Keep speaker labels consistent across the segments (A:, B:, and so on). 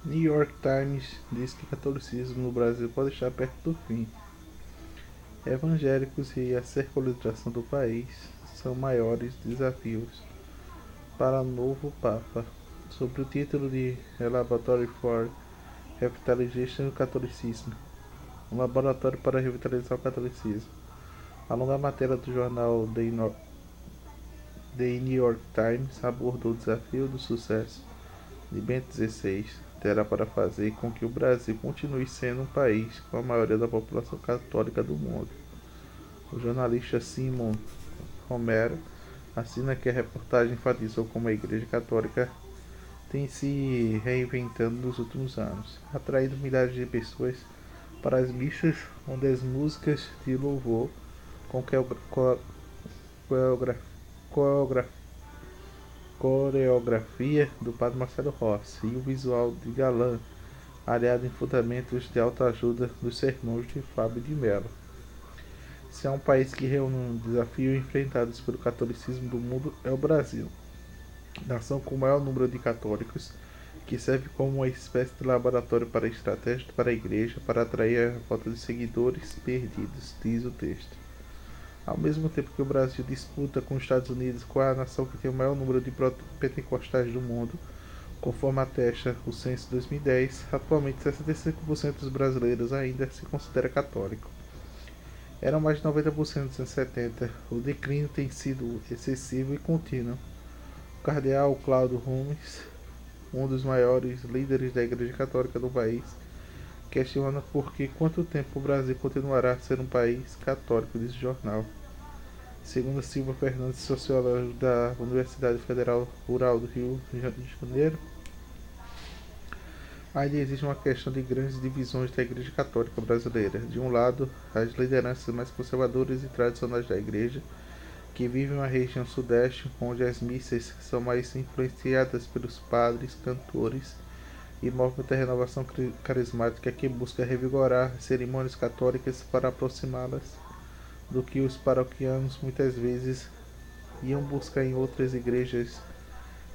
A: New York Times diz que o catolicismo no Brasil pode estar perto do fim. Evangélicos e a secularização do país são maiores desafios para o novo Papa. Sobre o título de A Laboratory for Revitalization Catholicism, um laboratório para revitalizar o catolicismo. A longa matéria do jornal The New York Times abordou o desafio do sucesso de Bento XVI terá para fazer com que o Brasil continue sendo um país com a maioria da população católica do mundo. O jornalista Simon Romero assina que a reportagem enfatizou como a Igreja Católica tem se reinventando nos últimos anos, atraindo milhares de pessoas para as missas, onde as músicas de louvor com coreografia do padre Marcelo Rossi e o visual de galã, aliado em fundamentos de autoajuda dos sermões de Fábio de Mello. Se há um país que reúne um desafio enfrentados pelo catolicismo do mundo, é o Brasil. Nação com o maior número de católicos, que serve como uma espécie de laboratório para estratégias para a igreja para atrair a volta de seguidores perdidos, diz o texto. Ao mesmo tempo que o Brasil disputa com os Estados Unidos qual é a nação que tem o maior número de pentecostais do mundo, conforme atesta o censo 2010, atualmente 65% dos brasileiros ainda se considera católico. Eram mais de 90% nos anos 70. O declínio tem sido excessivo e contínuo. O cardeal Cláudio Rumes, um dos maiores líderes da Igreja Católica do país, questiona por que quanto tempo o Brasil continuará a ser um país católico, diz o jornal. Segundo Silva Fernandes, sociólogo da Universidade Federal Rural do Rio de Janeiro, ainda existe uma questão de grandes divisões da Igreja Católica brasileira. De um lado, as lideranças mais conservadoras e tradicionais da Igreja, que vivem na região sudeste, onde as missas são mais influenciadas pelos padres, cantores e movimento da renovação carismática que busca revigorar as cerimônias católicas para aproximá-las do que os paroquianos muitas vezes iam buscar em outras igrejas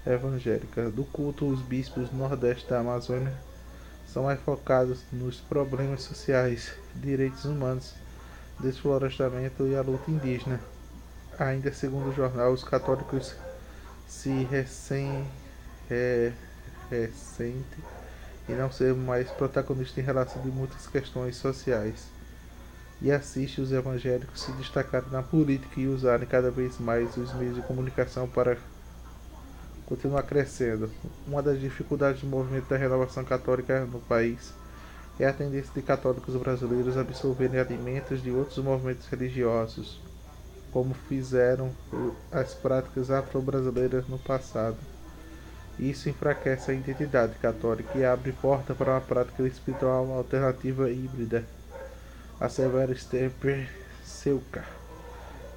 A: evangélicas. Do culto, os bispos do nordeste da Amazônia são mais focados nos problemas sociais, direitos humanos, desflorestamento e a luta indígena. Ainda segundo o jornal, os católicos se ressentem em não ser mais protagonistas em relação a muitas questões sociais e assiste os evangélicos se destacarem na política e usarem cada vez mais os meios de comunicação para continuar crescendo. Uma das dificuldades do movimento da renovação católica no país é a tendência de católicos brasileiros absorverem alimentos de outros movimentos religiosos, como fizeram as práticas afro-brasileiras no passado. Isso enfraquece a identidade católica e abre porta para uma prática espiritual alternativa e híbrida, assevera Stepper Seuka,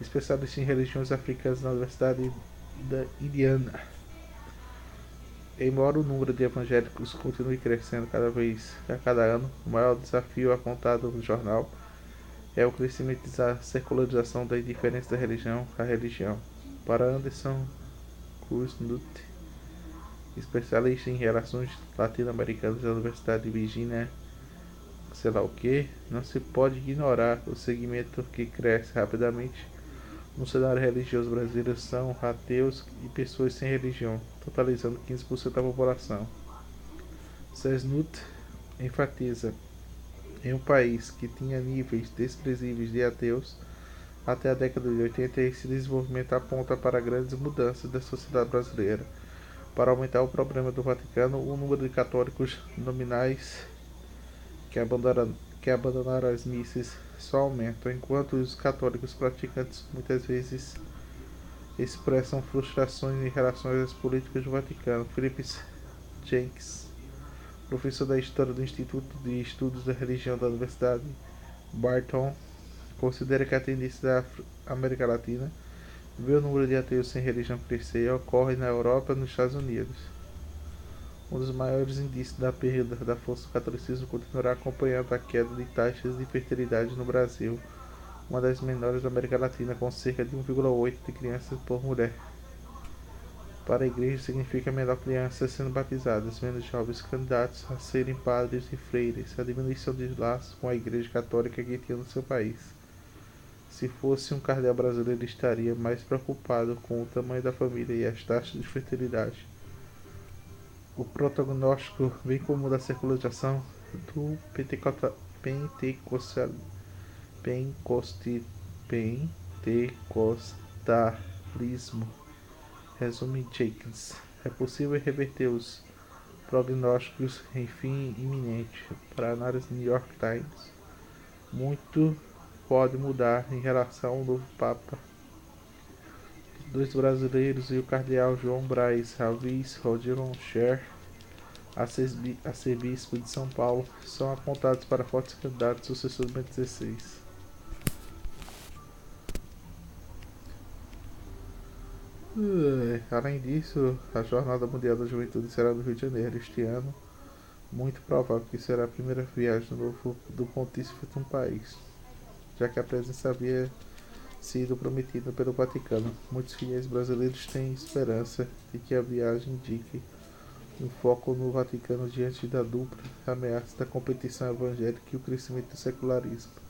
A: especialista em religiões africanas na Universidade da Indiana. Embora o número de evangélicos continue crescendo a cada ano, o maior desafio apontado no jornal é o crescimento da secularização da indiferença da religião à religião. Para Anderson Kuznut, especialista em relações latino-americanas da Universidade de Virgínia, não se pode ignorar o segmento que cresce rapidamente no cenário religioso brasileiro são ateus e pessoas sem religião, totalizando 15% da população. Kuznut enfatiza: em um país que tinha níveis desprezíveis de ateus até a década de 80, esse desenvolvimento aponta para grandes mudanças da sociedade brasileira. Para aumentar o problema do Vaticano, o número de católicos nominais que abandonaram as missas só aumenta, enquanto os católicos praticantes muitas vezes expressam frustrações em relação às políticas do Vaticano. Philip Jenkins, professor da História do Instituto de Estudos da Religião da Universidade Barton, considera que a tendência da América Latina ver o número de ateus sem religião crescer ocorre na Europa e nos Estados Unidos. Um dos maiores indícios da perda da força do catolicismo continuará acompanhando a queda de taxas de fertilidade no Brasil, uma das menores da América Latina, com cerca de 1,8 de crianças por mulher. Para a igreja significa menor crianças sendo batizadas, menos jovens candidatos a serem padres e freiras, a diminuição de laços com a igreja católica que tinha no seu país. Se fosse um cardeal brasileiro, estaria mais preocupado com o tamanho da família e as taxas de fertilidade. O prognóstico, bem comum da secularizzação do pentecostalismo, resume Jenkins. É possível reverter os prognósticos em fim iminente. Para a análise New York Times, muito pode mudar em relação ao novo Papa. Dois brasileiros e o cardeal João Braz Alves Rodrigo Scher, arcebispo de São Paulo, são apontados para fortes candidatos sucessores de 2016. Além disso, a Jornada Mundial da Juventude será no Rio de Janeiro este ano. Muito provável que será a primeira viagem do pontífice de um país, já que a presença havia sido prometida pelo Vaticano. Muitos fiéis brasileiros têm esperança de que a viagem indique um foco no Vaticano diante da dupla ameaça da competição evangélica e o crescimento do secularismo.